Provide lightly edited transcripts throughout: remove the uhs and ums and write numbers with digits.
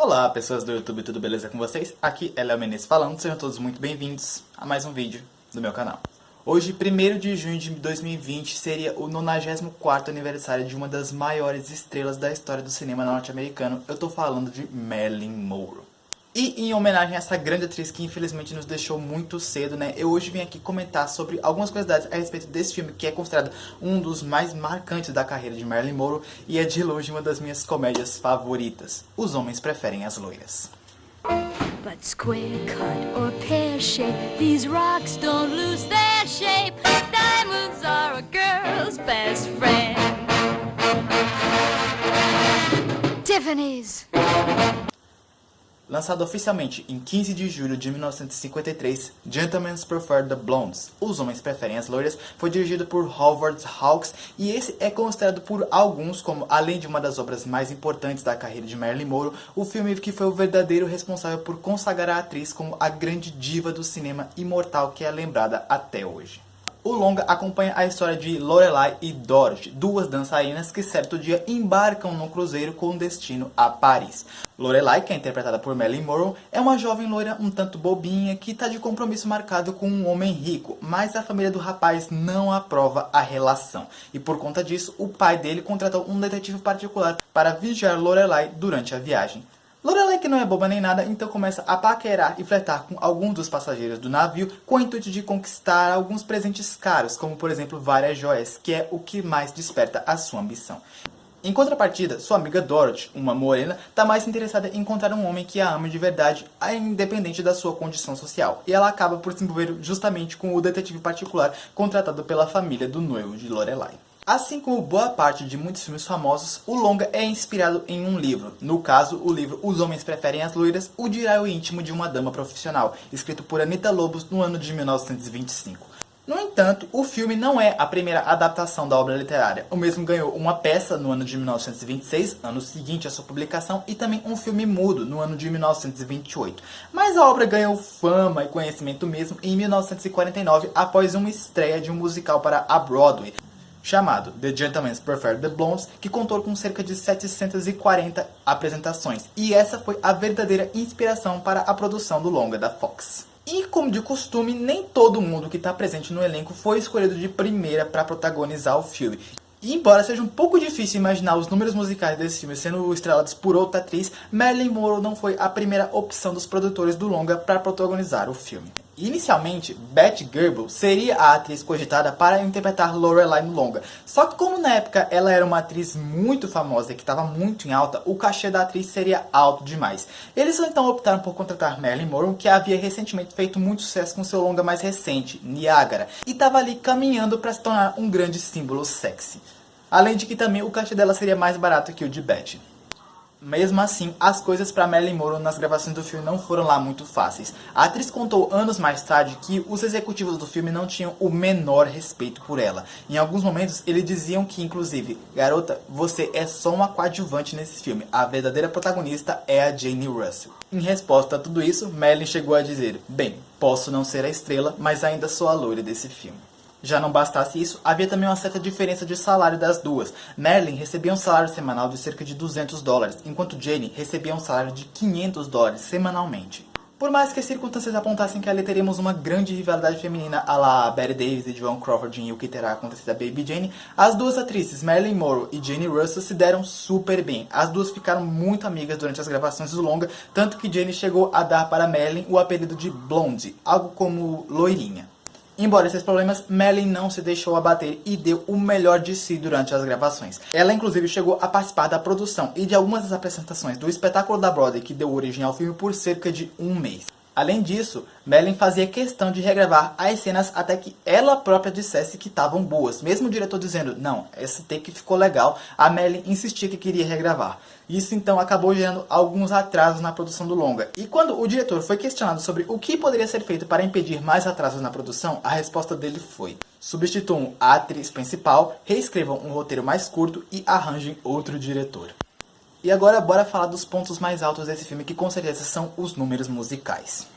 Olá pessoas do YouTube, tudo beleza com vocês? Aqui é Léo Menezes falando, sejam todos muito bem-vindos a mais um vídeo do meu canal. Hoje, 1º de junho de 2020, seria o 94º aniversário de uma das maiores estrelas da história do cinema norte-americano. Eu tô falando de Marilyn Monroe. E em homenagem a essa grande atriz que infelizmente nos deixou muito cedo, né? Eu hoje vim aqui comentar sobre algumas curiosidades a respeito desse filme, que é considerado um dos mais marcantes da carreira de Marilyn Monroe e é de longe uma das minhas comédias favoritas. Os homens preferem as loiras. But square cut or pear shape, these rocks don't lose their shape. Diamonds are a girl's best friend. Tiffany's. Lançado oficialmente em 15 de julho de 1953, Gentlemen Prefer the Blondes, Os Homens Preferem as Loiras, foi dirigido por Howard Hawks e esse é considerado por alguns como, além de uma das obras mais importantes da carreira de Marilyn Monroe, o filme que foi o verdadeiro responsável por consagrar a atriz como a grande diva do cinema imortal que é lembrada até hoje. O longa acompanha a história de Lorelai e Dorothy, duas dançarinas que certo dia embarcam num cruzeiro com destino a Paris. Lorelai, que é interpretada por Marilyn Monroe, é uma jovem loira um tanto bobinha que está de compromisso marcado com um homem rico, mas a família do rapaz não aprova a relação. E por conta disso, o pai dele contratou um detetive particular para vigiar Lorelai durante a viagem. Lorelai, que não é boba nem nada, então começa a paquerar e flertar com alguns dos passageiros do navio com o intuito de conquistar alguns presentes caros, como por exemplo várias joias, que é o que mais desperta a sua ambição. Em contrapartida, sua amiga Dorothy, uma morena, está mais interessada em encontrar um homem que a ama de verdade, independente da sua condição social, e ela acaba por se envolver justamente com o detetive particular contratado pela família do noivo de Lorelai. Assim como boa parte de muitos filmes famosos, o longa é inspirado em um livro. No caso, o livro Os Homens Preferem as Loiras, o diário íntimo de uma dama profissional, escrito por Anita Lobos no ano de 1925. No entanto, o filme não é a primeira adaptação da obra literária. O mesmo ganhou uma peça no ano de 1926, ano seguinte à sua publicação, e também um filme mudo no ano de 1928. Mas a obra ganhou fama e conhecimento mesmo em 1949, após uma estreia de um musical para a Broadway, chamado The Gentlemen Prefer the Blondes, que contou com cerca de 740 apresentações. E essa foi a verdadeira inspiração para a produção do longa da Fox. E como de costume, nem todo mundo que está presente no elenco foi escolhido de primeira para protagonizar o filme. E embora seja um pouco difícil imaginar os números musicais desse filme sendo estrelados por outra atriz, Marilyn Monroe não foi a primeira opção dos produtores do longa para protagonizar o filme. Inicialmente, Betty Grable seria a atriz cogitada para interpretar Lorelai no longa. Só que como na época ela era uma atriz muito famosa e que estava muito em alta, o cachê da atriz seria alto demais. Eles então optaram por contratar Marilyn Monroe, que havia recentemente feito muito sucesso com seu longa mais recente, Niagara, e estava ali caminhando para se tornar um grande símbolo sexy. Além de que também o cachê dela seria mais barato que o de Betty. Mesmo assim, as coisas para Marilyn Monroe nas gravações do filme não foram lá muito fáceis. A atriz contou anos mais tarde que os executivos do filme não tinham o menor respeito por ela. Em alguns momentos, eles diziam que, inclusive, garota, você é só uma coadjuvante nesse filme. A verdadeira protagonista é a Jane Russell. Em resposta a tudo isso, Marilyn chegou a dizer, bem, posso não ser a estrela, mas ainda sou a loira desse filme. Já não bastasse isso, havia também uma certa diferença de salário das duas. Marilyn recebia um salário semanal de cerca de $200, enquanto Jane recebia um salário de $500 semanalmente. Por mais que as circunstâncias apontassem que ali teríamos uma grande rivalidade feminina à la Bette Davis e Joan Crawford em O Que Terá Acontecido a Baby Jane, as duas atrizes, Marilyn Monroe e Jane Russell, se deram super bem. As duas ficaram muito amigas durante as gravações do longa, tanto que Jane chegou a dar para Marilyn o apelido de Blondie, algo como loirinha. Embora esses problemas, Marilyn não se deixou abater e deu o melhor de si durante as gravações. Ela inclusive chegou a participar da produção e de algumas das apresentações do espetáculo da Broadway que deu origem ao filme por cerca de um mês. Além disso, Marilyn fazia questão de regravar as cenas até que ela própria dissesse que estavam boas. Mesmo o diretor dizendo, não, esse take ficou legal, a Marilyn insistia que queria regravar. Isso então acabou gerando alguns atrasos na produção do longa. E quando o diretor foi questionado sobre o que poderia ser feito para impedir mais atrasos na produção, a resposta dele foi: substituam a atriz principal, reescrevam um roteiro mais curto e arranjem outro diretor. E agora bora falar dos pontos mais altos desse filme, que com certeza são os números musicais.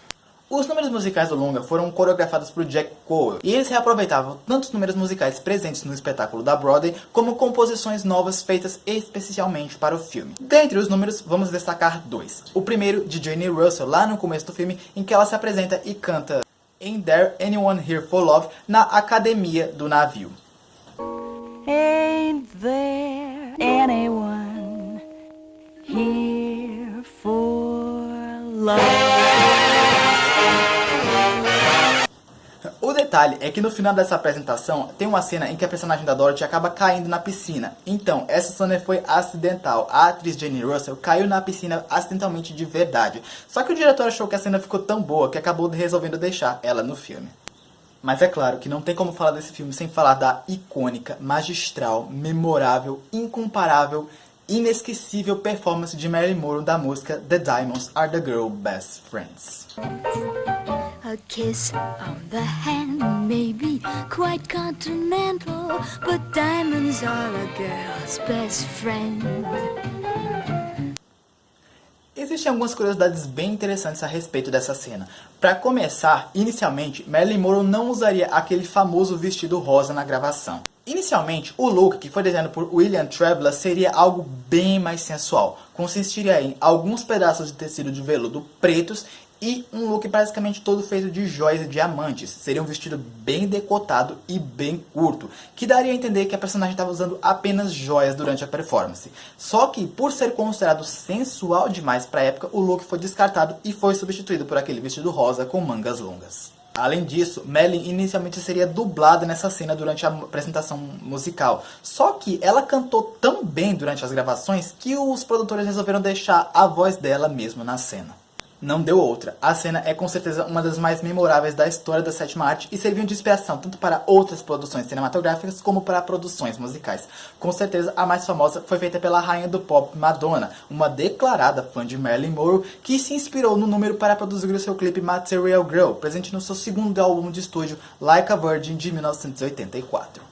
Os números musicais do longa foram coreografados por Jack Cole, e eles reaproveitavam tanto os números musicais presentes no espetáculo da Broadway, como composições novas feitas especialmente para o filme. Dentre os números, vamos destacar dois. O primeiro, de Jane Russell, lá no começo do filme, em que ela se apresenta e canta Ain't There Anyone Here for Love, na academia do navio. Ain't there anyone here for love? O detalhe é que no final dessa apresentação tem uma cena em que a personagem da Dorothy acaba caindo na piscina. Então, essa cena foi acidental. A atriz Jane Russell caiu na piscina acidentalmente de verdade. Só que o diretor achou que a cena ficou tão boa que acabou resolvendo deixar ela no filme. Mas é claro que não tem como falar desse filme sem falar da icônica, magistral, memorável, incomparável, inesquecível performance de Marilyn Monroe da música The Diamonds Are the Girl's Best Friends. A kiss on the hand may be quite continental, but diamonds are a girl's best friend. Existem algumas curiosidades bem interessantes a respeito dessa cena. Para começar, inicialmente, Marilyn Monroe não usaria aquele famoso vestido rosa na gravação. Inicialmente, o look, que foi desenhado por William Traveler, seria algo bem mais sensual. Consistiria em alguns pedaços de tecido de veludo pretos e um look basicamente todo feito de joias e diamantes. Seria um vestido bem decotado e bem curto, que daria a entender que a personagem estava usando apenas joias durante a performance. Só que, por ser considerado sensual demais para a época, o look foi descartado e foi substituído por aquele vestido rosa com mangas longas. Além disso, Marilyn inicialmente seria dublada nessa cena durante a apresentação musical. Só que ela cantou tão bem durante as gravações que os produtores resolveram deixar a voz dela mesmo na cena. Não deu outra. A cena é com certeza uma das mais memoráveis da história da sétima arte e serviu de inspiração tanto para outras produções cinematográficas como para produções musicais. Com certeza a mais famosa foi feita pela rainha do pop Madonna, uma declarada fã de Marilyn Monroe, que se inspirou no número para produzir o seu clipe Material Girl, presente no seu segundo álbum de estúdio Like a Virgin de 1984.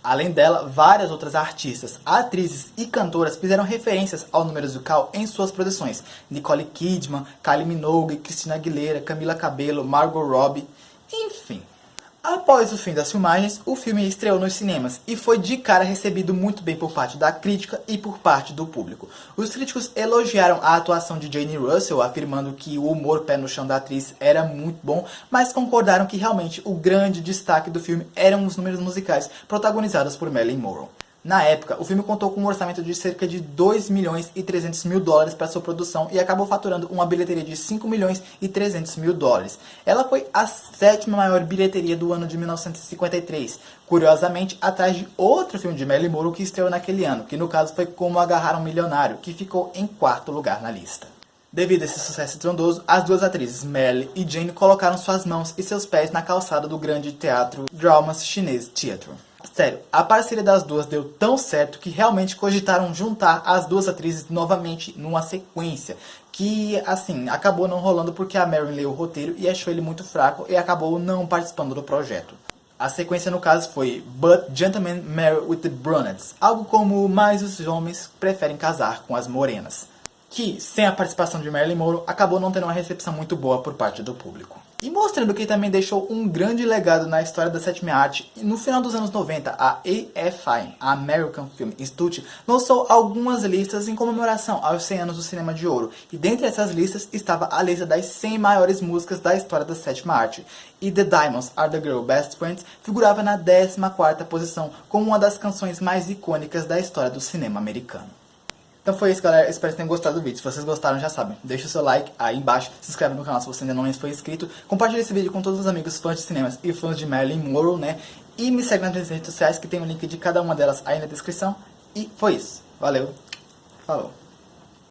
Além dela, várias outras artistas, atrizes e cantoras fizeram referências ao número musical em suas produções. Nicole Kidman, Kylie Minogue, Christina Aguilera, Camila Cabello, Margot Robbie, enfim. Após o fim das filmagens, o filme estreou nos cinemas e foi de cara recebido muito bem por parte da crítica e por parte do público. Os críticos elogiaram a atuação de Jane Russell, afirmando que o humor pé no chão da atriz era muito bom, mas concordaram que realmente o grande destaque do filme eram os números musicais protagonizados por Marilyn Monroe. Na época, o filme contou com um orçamento de cerca de 2 milhões e 300 mil dólares para sua produção e acabou faturando uma bilheteria de 5 milhões e 300 mil dólares. Ela foi a 7ª maior bilheteria do ano de 1953, curiosamente atrás de outro filme de Marilyn Monroe que estreou naquele ano, que no caso foi Como Agarrar um Milionário, que ficou em 4º lugar na lista. Devido a esse sucesso estrondoso, as duas atrizes, Marilyn e Jane, colocaram suas mãos e seus pés na calçada do grande teatro Dramas Chinese Theatre. Sério, a parceria das duas deu tão certo que realmente cogitaram juntar as duas atrizes novamente numa sequência. Que, assim, acabou não rolando porque a Marilyn leu o roteiro e achou ele muito fraco e acabou não participando do projeto. A sequência no caso foi But Gentlemen Marry with the Brunettes, algo como Mas os homens preferem casar com as morenas, que, sem a participação de Marilyn Monroe, acabou não tendo uma recepção muito boa por parte do público. E mostrando que também deixou um grande legado na história da sétima arte, no final dos anos 90, a AFI, a American Film Institute, lançou algumas listas em comemoração aos 100 anos do cinema de ouro. E dentre essas listas estava a lista das 100 maiores músicas da história da sétima arte. E The Diamonds Are the Girl's Best Friends figurava na 14ª posição como uma das canções mais icônicas da história do cinema americano. Então foi isso, galera. Espero que tenham gostado do vídeo. Se vocês gostaram, já sabem. Deixa o seu like aí embaixo. Se inscreve no canal se você ainda não foi inscrito. Compartilhe esse vídeo com todos os amigos fãs de cinemas e fãs de Marilyn Monroe, né? E me segue nas minhas redes sociais, que tem o link de cada uma delas aí na descrição. E foi isso. Valeu. Falou.